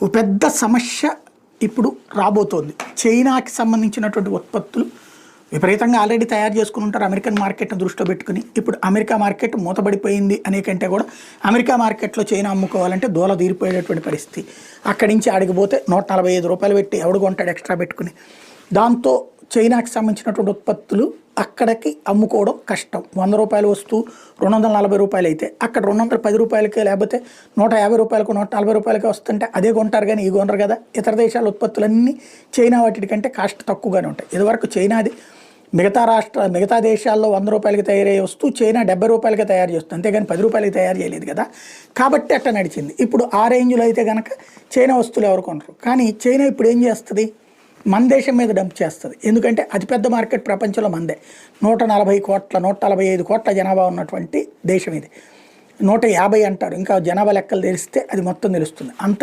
ఒక పెద్ద సమస్య ఇప్పుడు రాబోతోంది. చైనాకి సంబంధించినటువంటి ఉత్పత్తులు విపరీతంగా ఆల్రెడీ తయారు చేసుకుని ఉంటారు అమెరికన్ మార్కెట్ను దృష్టిలో పెట్టుకుని. ఇప్పుడు అమెరికా మార్కెట్ మూతబడిపోయింది అనే కంటే కూడా అమెరికా మార్కెట్లో చైనా అమ్ముకోవాలంటే దూల తీరిపోయేటటువంటి పరిస్థితి. అక్కడి నుంచి ఆడిగిపోతే ₹145 పెట్టి ఎవడు కొంటాడు ఎక్స్ట్రా పెట్టుకుని. దాంతో చైనాకి సంబంధించినటువంటి ఉత్పత్తులు అక్కడికి అమ్ముకోవడం కష్టం. ₹100 వస్తువు ₹240 అయితే అక్కడ ₹210 లేకపోతే ₹150 ₹140 వస్తుంటే అదే కొంటారు, కానీ ఈ కొనరు కదా. ఇతర దేశాల ఉత్పత్తులన్నీ చైనా వాటికంటే కాస్ట్ తక్కువగానే ఉంటాయి. ఇదివరకు చైనాది మిగతా దేశాల్లో ₹100 తయారయ్యే వస్తువు చైనా ₹70 తయారు చేస్తుంది, అంతేగాని ₹10 తయారు చేయలేదు కదా. కాబట్టి అట్లా నడిచింది. ఇప్పుడు ఆ రేంజ్లో అయితే కనుక చైనా వస్తువులు ఎవరు కొనరు. కానీ చైనా ఇప్పుడు ఏం చేస్తుంది, మన దేశం మీద డంప్ చేస్తుంది. ఎందుకంటే అతిపెద్ద మార్కెట్ ప్రపంచంలో మందే. 140 కోట్ల 145 కోట్ల జనాభా ఉన్నటువంటి దేశం ఇది. 150 అంటారు, ఇంకా జనాభా లెక్కలు తెలిస్తే అది మొత్తం తెలుస్తుంది. అంత